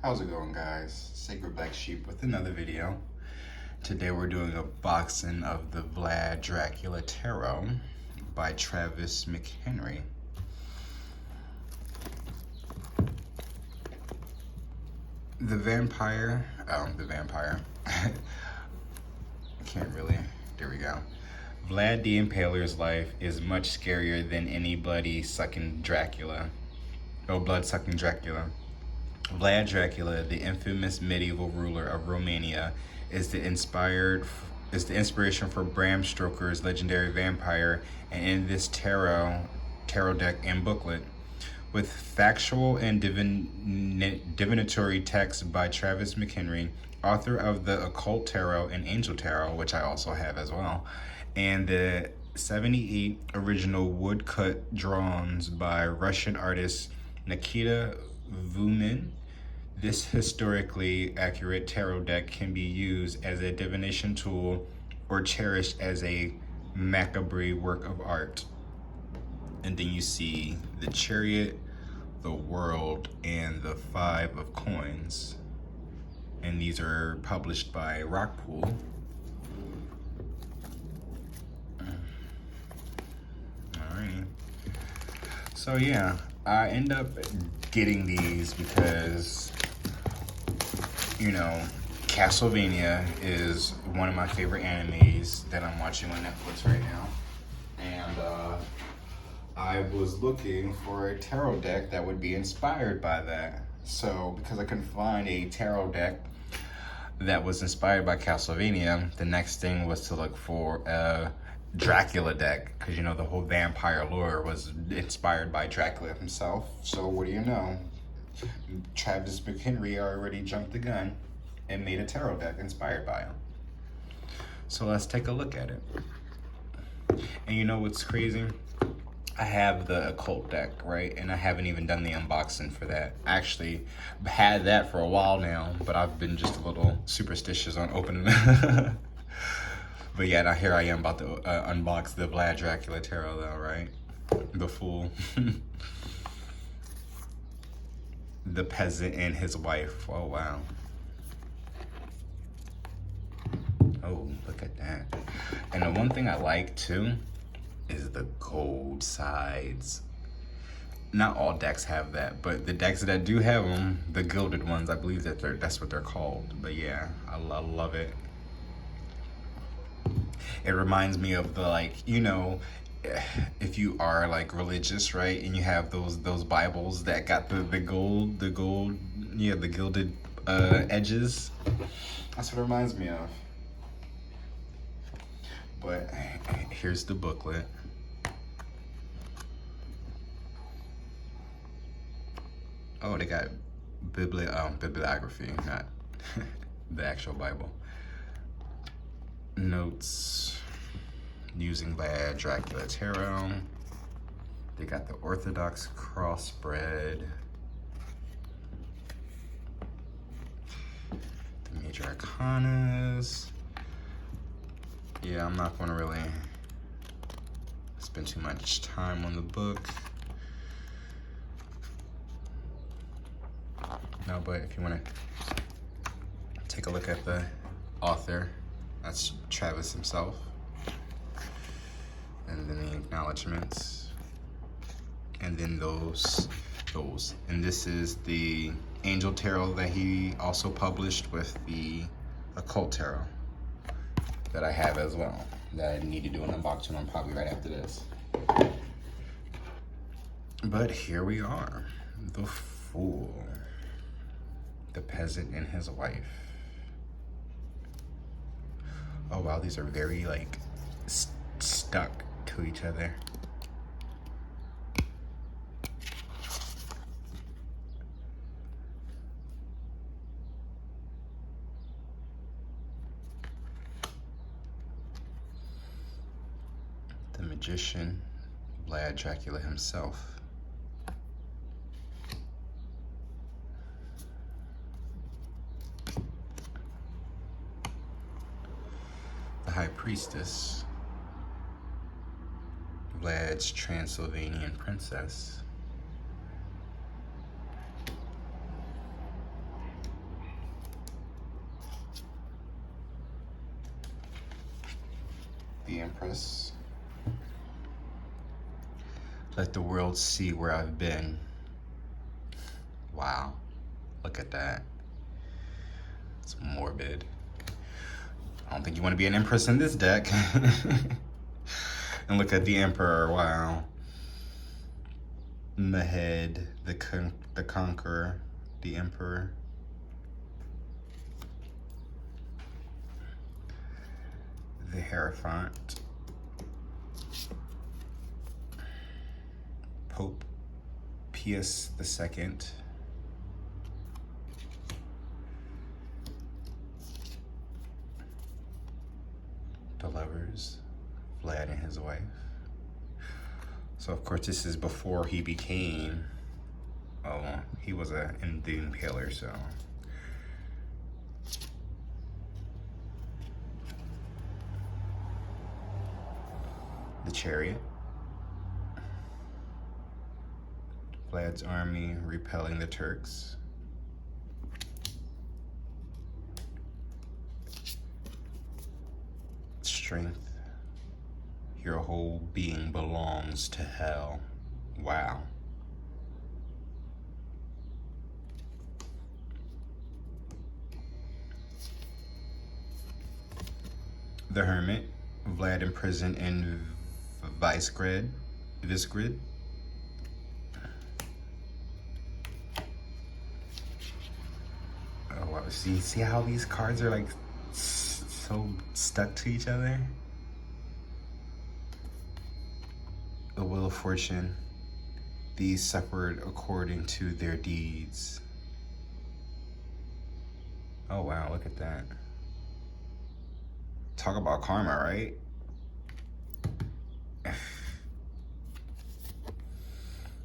How's it going, guys? Sacred Black Sheep with another video. Today we're doing a boxing of the Vlad Dracula Tarot by Travis McHenry. The vampire, I can't really, there we go. Vlad the Impaler's life is much scarier than any blood-sucking Dracula. Vlad Dracula, the infamous medieval ruler of Romania, is the inspiration for Bram Stoker's legendary vampire, and in this tarot deck and booklet, with factual and divinatory text by Travis McHenry, author of the Occult Tarot and Angel Tarot, which I also have as well, and the 78 original woodcut drawings by Russian artist Nikita Vumin. This historically accurate tarot deck can be used as a divination tool or cherished as a macabre work of art. And then you see the Chariot, the World, and the Five of Coins. And these are published by Rockpool. Alrighty. So yeah, I end up getting these because, you know, Castlevania is one of my favorite animes that I'm watching on Netflix right now. And I was looking for a tarot deck that would be inspired by that. So because I couldn't find a tarot deck that was inspired by Castlevania, the next thing was to look for a Dracula deck, because you know the whole vampire lore was inspired by Dracula himself. So what do you know? Travis McHenry already jumped the gun and made a tarot deck inspired by him. So let's take a look at it. And you know what's crazy? I have the occult deck, right? And I haven't even done the unboxing for that. I actually had that for a while now, but I've been just a little superstitious on opening it. But yeah, now here I am about to unbox the Vlad Dracula Tarot though, right? The Fool. The Peasant and His Wife. Oh, wow. Oh, look at that. And the one thing I like too is the gold sides. Not all decks have that, but the decks that do have them, the gilded ones, I believe that's what they're called. But yeah, I love it. It reminds me of the, like, you know, if you are like religious, right, and you have those Bibles that got the gold, yeah, the gilded edges. That's what it reminds me of. But here's the booklet. Oh, they got bibliography, not the actual Bible. Notes using Vlad Dracula Tarot. They got the Orthodox crossbred, the major arcanas. Yeah, I'm not going to really spend too much time on the book. No, but if you want to take a look at the author, that's Travis himself. And then the acknowledgements. And then those. And this is the Angel Tarot that he also published with the Occult Tarot that I have as well, that I need to do an unboxing on probably right after this. But here we are. The Fool. The Peasant and His Wife. Oh wow, these are very like stuck to each other. The Magician, Vlad Dracula himself. The High Priestess, Vlad's Transylvanian Princess. the Empress. Let the world see where I've been. Wow, look at that. It's morbid. I don't think you want to be an Empress in this deck. And look at the Emperor, wow. And the head, the Conqueror, the Emperor. The Hierophant. Pope Pius II. The Lovers, Vlad and his wife. So of course this is before he became, he was the Impaler, so. The Chariot. Vlad's army repelling the Turks. Strength. Your whole being belongs to hell. Wow. The Hermit. Vlad imprisoned in Visgrid. Oh wow, see how these cards are like so stuck to each other? The Wheel of Fortune. These suffered according to their deeds. Oh wow, look at that. Talk about karma, right?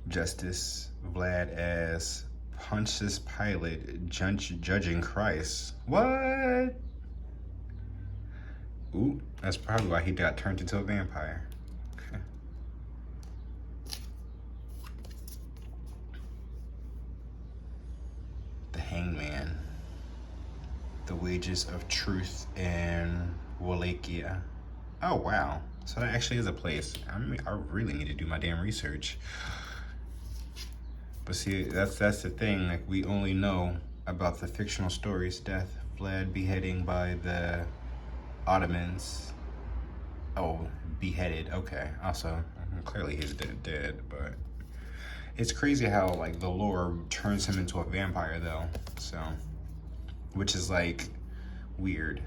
Justice. Vlad as Pontius Pilate judging Christ. What? Ooh, that's probably why he got turned into a vampire. The Hangman. The Wages of Truth in Wallachia. Oh wow, so that actually is a place. I mean, I really need to do my damn research. But see, that's the thing, like we only know about the fictional stories. Death, Vlad beheading by the Ottomans. Oh, beheaded, okay. Also, clearly he's dead, but it's crazy how like the lore turns him into a vampire though, so, which is like weird.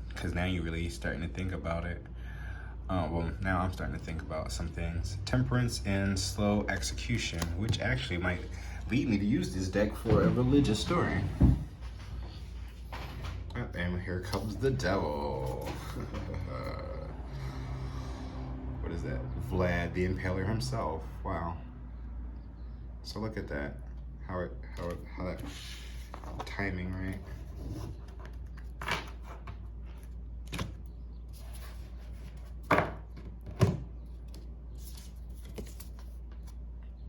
Because now you're really starting to think about it. Well, now I'm starting to think about some things. Temperance and Slow Execution, which actually might lead me to use this deck for a religious story. And here comes the devil. What is that? Vlad the Impaler himself. Wow. So look at that. How that timing, right?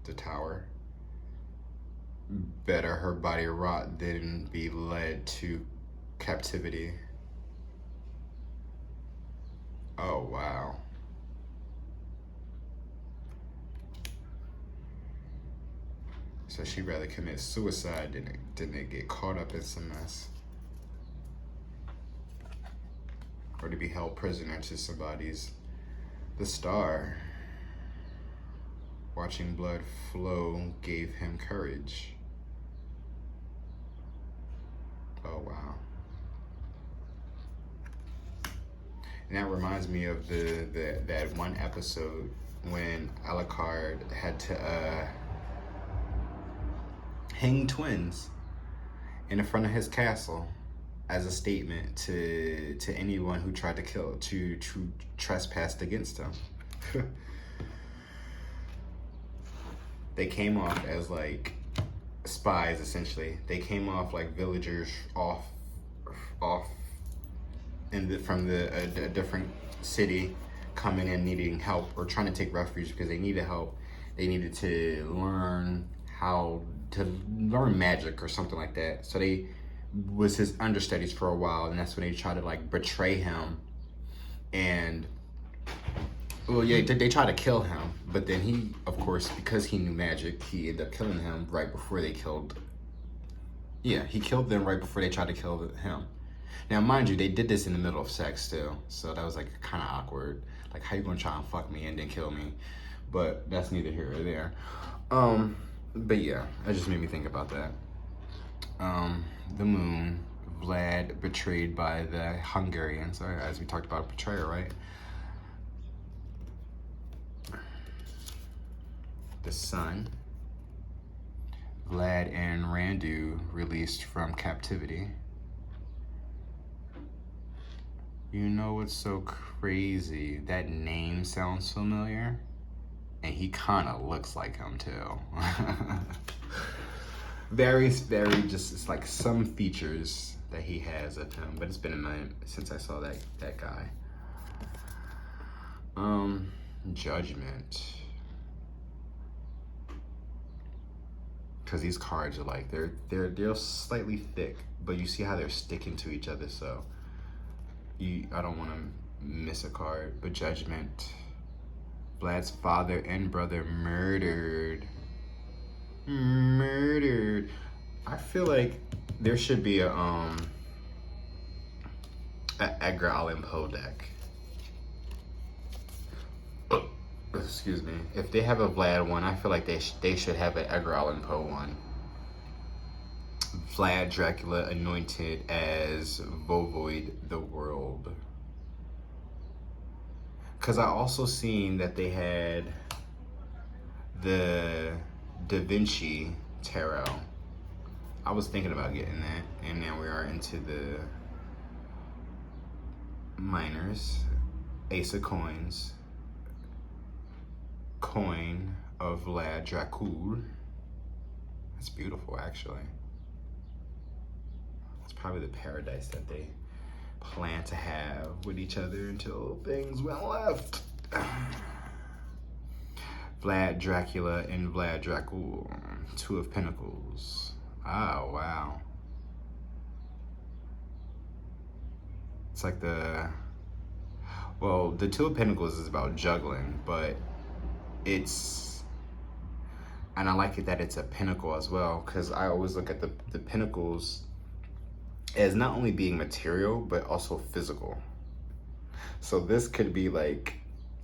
The Tower. Better her body rot than be led to captivity. Oh wow. So she'd rather commit suicide than get caught up in some mess. Or to be held prisoner to somebody's. The Star. Watching blood flow gave him courage. Oh wow. And that reminds me of that one episode when Alucard had to hang twins in the front of his castle as a statement to anyone who tried to trespass against him. They came off as like spies, essentially. They came off like villagers off from a different city, coming in needing help or trying to take refuge because they needed help. They needed to learn how to learn magic or something like that. So they was his understudies for a while, and that's when they tried to like betray him And well, yeah, they try to kill him, but then he, of course, because he knew magic, he ended up killing him right before they killed. Yeah, he killed them right before they tried to kill him. Now, mind you, they did this in the middle of sex too, so that was like kind of awkward. Like, how you gonna try and fuck me and then kill me? But that's neither here or there. But yeah, that just made me think about that. The moon, Vlad betrayed by the Hungarians, as we talked about betrayal, right? The sun, Vlad and Randu released from captivity. You know what's so crazy? That name sounds familiar, and he kind of looks like him too. very just, it's like some features that he has of him, but it's been a minute since I saw that guy. Judgment. Because these cards are like, they're slightly thick, but you see how they're sticking to each other, so I don't want to miss a card. But Judgment, Vlad's father and brother murdered. I feel like there should be a Edgar Allan Poe deck. Excuse me. If they have a Vlad one, I feel like they should have an Edgar Allan Poe one. Vlad Dracula anointed as Vovoid the World. Because I also seen that they had the Da Vinci Tarot. I was thinking about getting that, and now we are into the minors. Ace of Coins. Coin of Vlad Dracula. That's beautiful, actually. It's probably the paradise that they plan to have with each other until things went left. Vlad Dracula and Vlad Dracula. Two of Pentacles. Oh, wow. It's like the Two of Pentacles is about juggling, but and I like it that it's a pentacle as well, because I always look at the pentacles as not only being material, but also physical. So this could be like,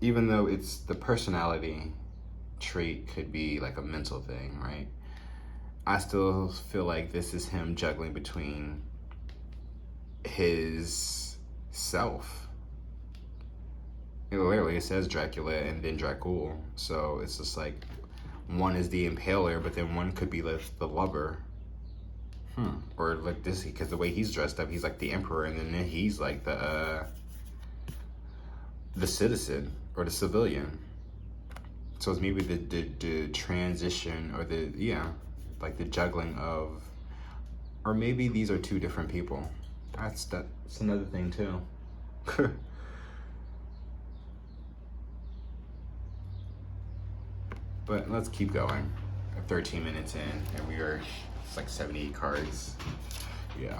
even though it's the personality trait could be like a mental thing, right? I still feel like this is him juggling between his self. Literally, it says Dracula and then Dracul. So it's just like, one is the impaler, but then one could be like the lover. Or like this, because the way he's dressed up, he's like the emperor, and then he's like the citizen or the civilian. So it's maybe the transition, or like the juggling of, or maybe these are two different people. That's another thing too. But let's keep going. 13 minutes in, and it's like 78 cards. Yeah.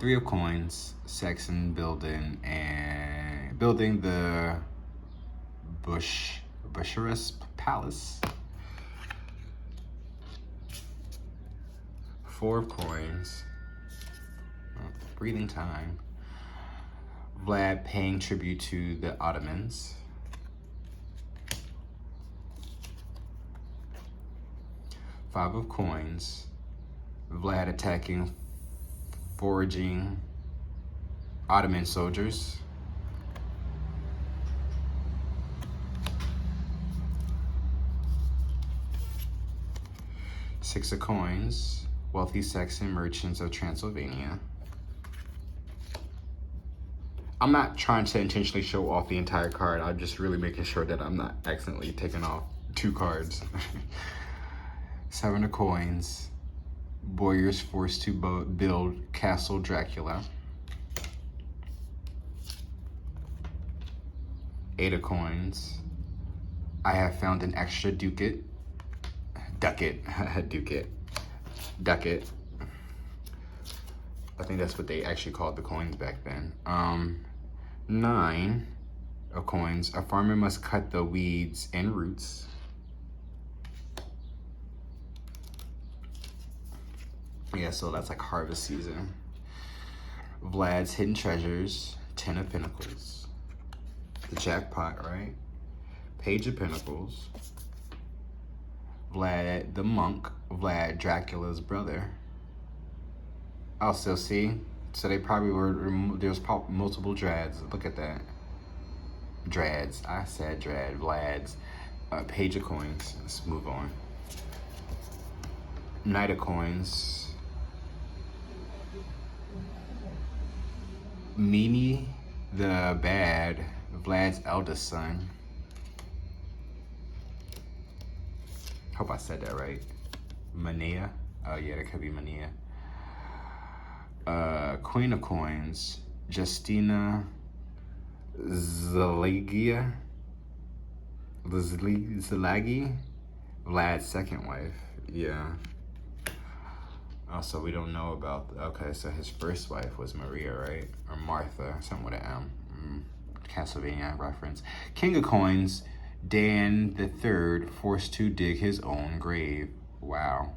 Three of Coins, Saxon building the Bucharest Palace. Four of Coins, breathing time. Vlad paying tribute to the Ottomans. Five of Coins, Vlad attacking foraging Ottoman soldiers. Six of Coins, wealthy Saxon merchants of Transylvania. I'm not trying to intentionally show off the entire card. I'm just really making sure that I'm not accidentally taking off two cards. Seven of Coins, warriors forced to build Castle Dracula. Eight of Coins, I have found an extra ducat. I think that's what they actually called the coins back then. 9 of coins. A farmer must cut the weeds and roots. Yeah, so that's like harvest season. Vlad's hidden treasures. 10 of pentacles. The jackpot, right? Page of pentacles. Vlad the monk. Vlad Dracula's brother. Oh, so see? So they probably were, there's multiple Drads. Look at that. Drads. I said Drad. Vlad's. Page of coins. Let's move on. Knight of coins. Mimi the bad. Vlad's eldest son. Hope I said that right. Mania. Oh yeah, that could be Mania. Queen of coins, Justina Zalagia, Vlad's second wife. Yeah. Also, we don't know about. Okay, so his first wife was Maria, right? Or Martha, something with an M. Castlevania reference. King of coins, Dan the Third, forced to dig his own grave. Wow.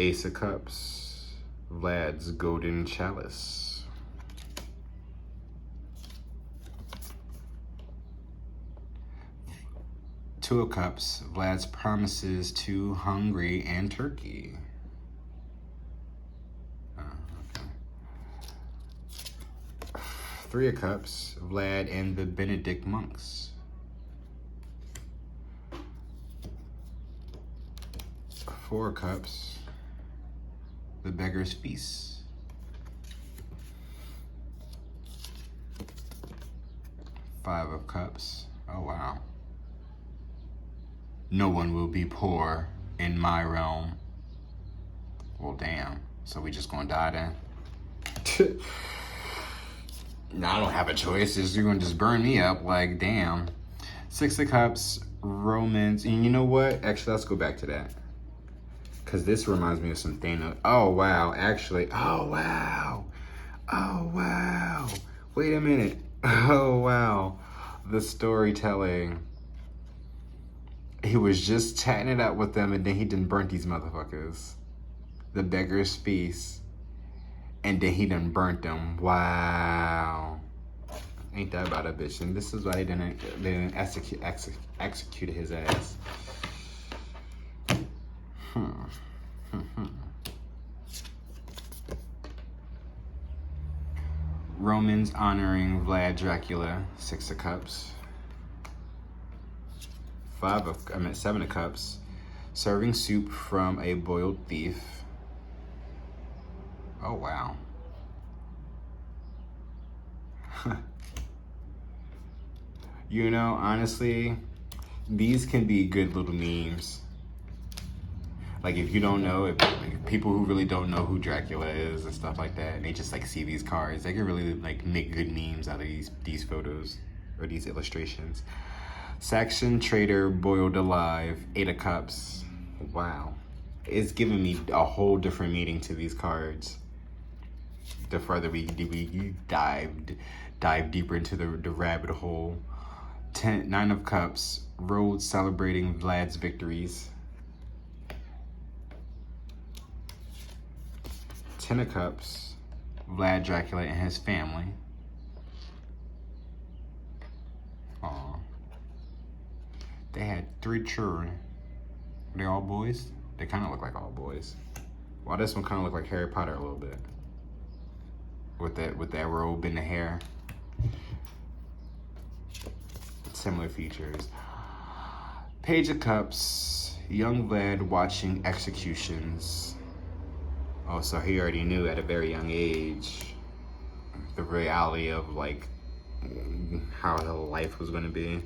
Ace of Cups, Vlad's golden chalice. Two of Cups, Vlad's promises to Hungary and Turkey. Okay. Three of Cups, Vlad and the Benedict monks. Four of Cups, the beggar's feast. Five of Cups. Oh, wow. No one will be poor in my realm. Well, damn. So we just gonna die then? No, I don't have a choice. You're gonna just burn me up. Like, damn. Six of Cups, Romans. And you know what? Actually, let's go back to that. Because this reminds me of some Thanos. Oh, wow. Actually. Oh, wow. Oh, wow. Wait a minute. Oh, wow. The storytelling. He was just chatting it up with them, and then he done burnt these motherfuckers. The beggar's feast. And then he done burnt them. Wow. Ain't that about a bitch? And this is why they didn't execute his ass. Romans honoring Vlad Dracula, 6 of Cups. Seven of Cups. Serving soup from a boiled thief. Oh, wow. You know, honestly, these can be good little memes. Like, if you don't know, if people who really don't know who Dracula is and stuff like that, and they just like see these cards, they can really like make good memes out of these photos or these illustrations. Saxon trader boiled alive, 8 of Cups. Wow. It's giving me a whole different meaning to these cards. The further we dive deeper into the rabbit hole. 9 of Cups, road celebrating Vlad's victories. 10 of Cups, Vlad Dracula and his family. Aw. They had 3 children. Are they all boys? They kind of look like all boys. Well, this one kind of look like Harry Potter a little bit. With that robe and the hair. Similar features. Page of Cups, young Vlad watching executions. Oh, so he already knew at a very young age the reality of like how his life was going to be.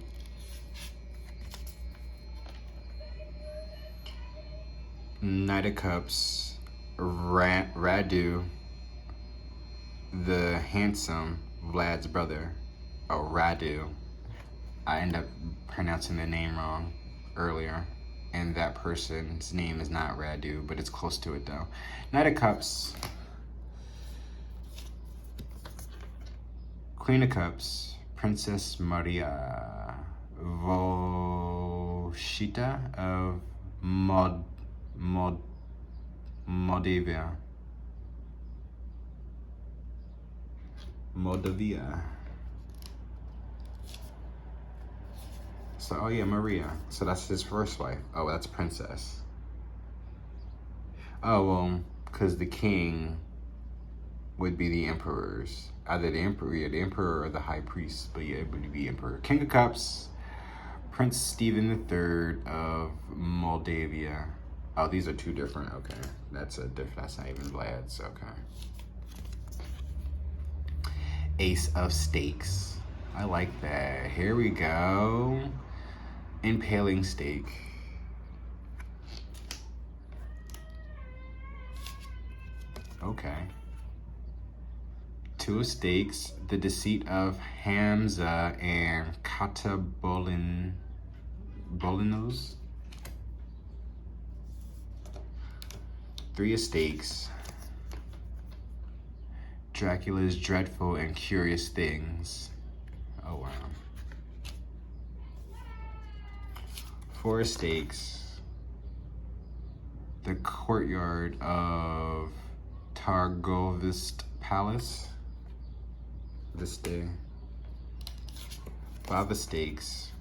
Knight of Cups, Radu, the handsome Vlad's brother. Oh, Radu. I end up pronouncing the name wrong earlier, and that person's name is not Radu, but it's close to it though. Knight of Cups, Queen of Cups, Princess Maria Voshita of Moldavia. So, oh yeah, Maria. So that's his first wife. Oh, that's Princess. Oh, well, because the king would be the emperors. Either the emperor or the high priest. But yeah, it would be emperor. King of Cups, Prince Stephen III of Moldavia. Oh, these are two different. Okay, that's not even Vlad's. Okay. Ace of Stakes. I like that. Here we go. Impaling Stake. Okay. Two of Stakes. The Deceit of Hamza and Kata Bolinos. Three of Stakes. Dracula's Dreadful and Curious Things. Oh, wow. Four of Stakes. The Courtyard of Targovist Palace. This day. Five of Stakes.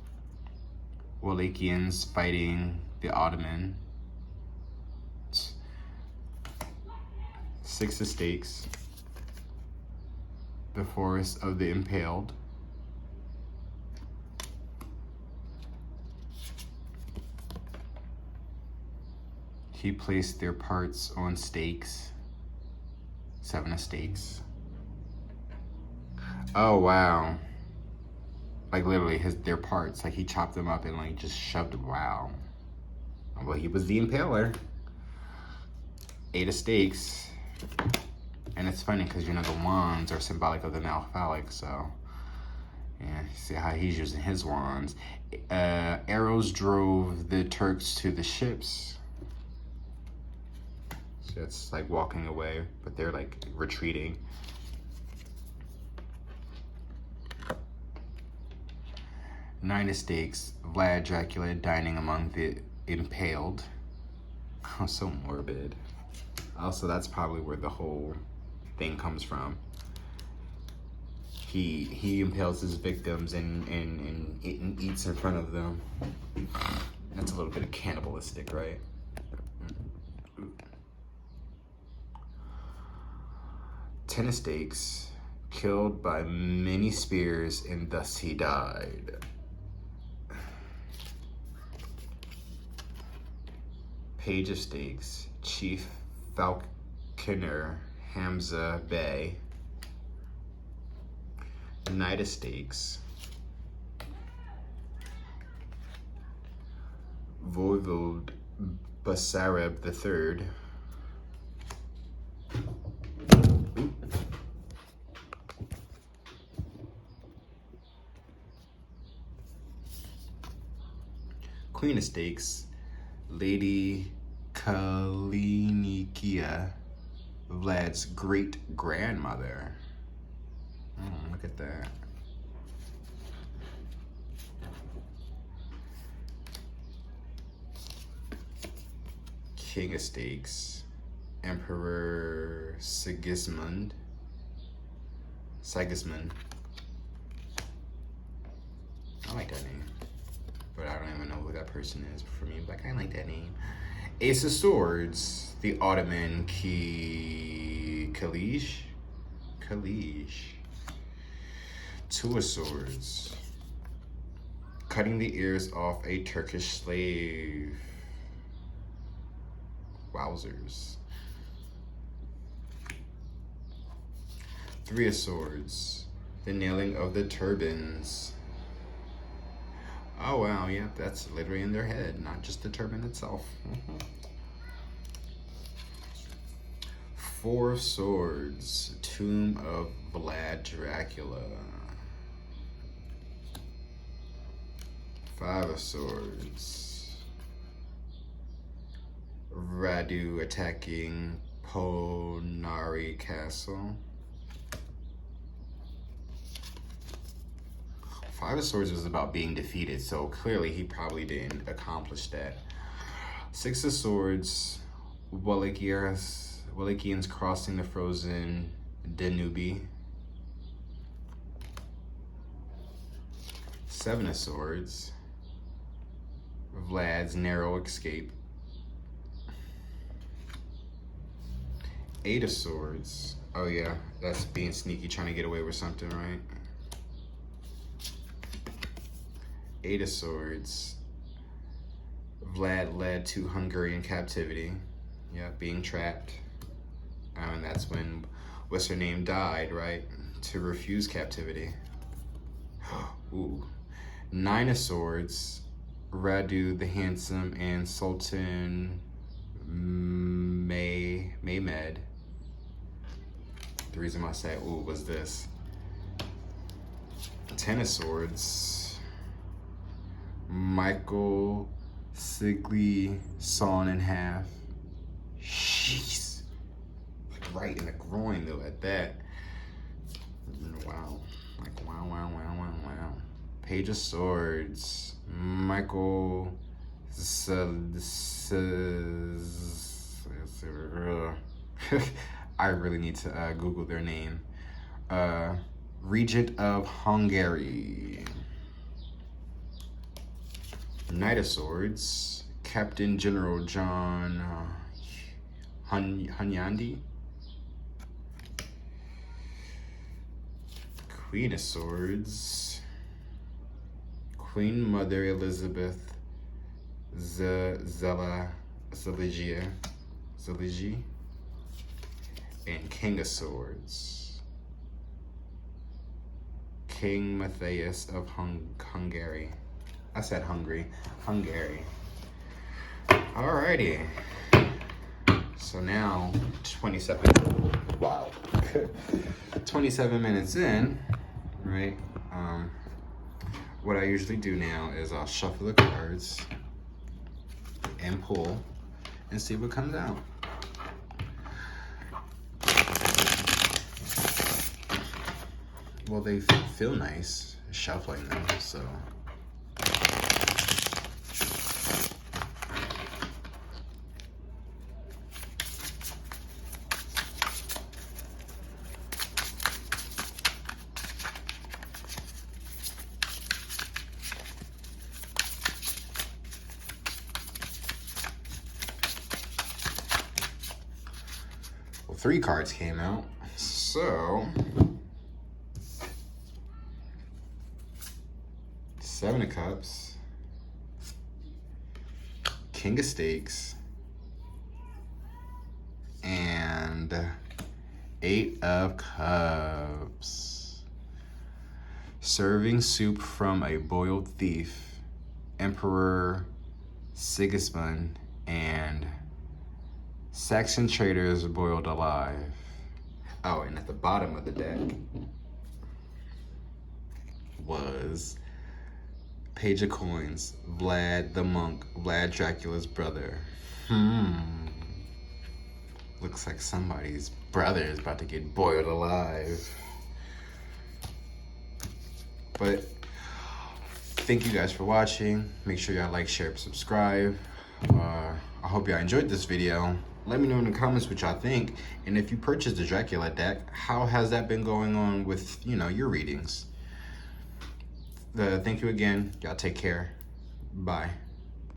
Wallachians fighting the Ottoman. Six of Stakes. The Forest of the Impaled. He placed their parts on stakes. Seven of Stakes. Oh, wow. Like literally their parts, like he chopped them up and like just shoved them. Wow. Well, he was the impaler. Eight of Stakes. And it's funny because, you know, the wands are symbolic of the male phallic, so yeah, see how he's using his wands. Arrows drove the Turks to the ships. So it's like walking away, but they're like retreating. Nine of Stakes, Vlad Dracula dining among the impaled. Oh, so morbid. Also, that's probably where the whole thing comes from. He impales his victims and eats in front of them. That's a little bit of cannibalistic, right? Ten of Stakes, killed by many spears and thus he died. Page of Stakes, Chief Falconer Hamza Bey. Knight of Stakes, Voivode Basarab III. Queen of Stakes, Lady Kalinikia, Vlad's great-grandmother. Look at that. King of Stakes, Emperor Sigismund. I like that name, but I don't even know who that person is. For me, like, I like that name. Ace of Swords, the Ottoman Kalish. Two of Swords, cutting the ears off a Turkish slave. Wowzers. Three of Swords, the nailing of the turbans. Oh wow, yeah, that's literally in their head, not just the turban itself. Four of Swords, Tomb of Vlad Dracula. Five of Swords. Radu attacking Polnari Castle. Five of Swords was about being defeated, so clearly he probably didn't accomplish that. Six of Swords, Wallachia crossing the frozen Danube. Seven of Swords, Vlad's narrow escape. Eight of Swords, oh yeah, that's being sneaky, trying to get away with something, right? Eight of Swords, Vlad led to Hungarian captivity. Yeah, being trapped. And that's when, what's her name, died, right? To refuse captivity. Ooh. Nine of Swords, Radu the Handsome and Sultan Mehmed. The reason I said ooh was this. Ten of Swords, Michael Sigly sawn in half. Jeez. Like right in the groin though at that. Wow. Like wow, wow, wow, wow, wow. Page of Swords, Michael I really need to Google their name. Regent of Hungary. Knight of Swords, Captain General John Hunyadi. Queen of Swords, Queen Mother Elizabeth Zeligi, and King of Swords, King Matthias of Hungary. I said Hungary. Alrighty. So now, 27 minutes in, right? What I usually do now is I'll shuffle the cards and pull and see what comes out. Well, they feel nice shuffling them, so. Well, 3 cards came out, so. 7 of Cups, King of Stakes, and 8 of Cups. Serving soup from a boiled thief, Emperor Sigismund, and Saxon traitors boiled alive. Oh, and at the bottom of the deck was Page of Coins, Vlad the Monk, Vlad Dracula's brother. Looks like somebody's brother is about to get boiled alive. But thank you guys for watching. Make sure y'all like, share, subscribe. I hope y'all enjoyed this video. Let me know in the comments what y'all think. And if you purchased the Dracula deck, how has that been going on with, your readings? Thank you again. Y'all take care. Bye.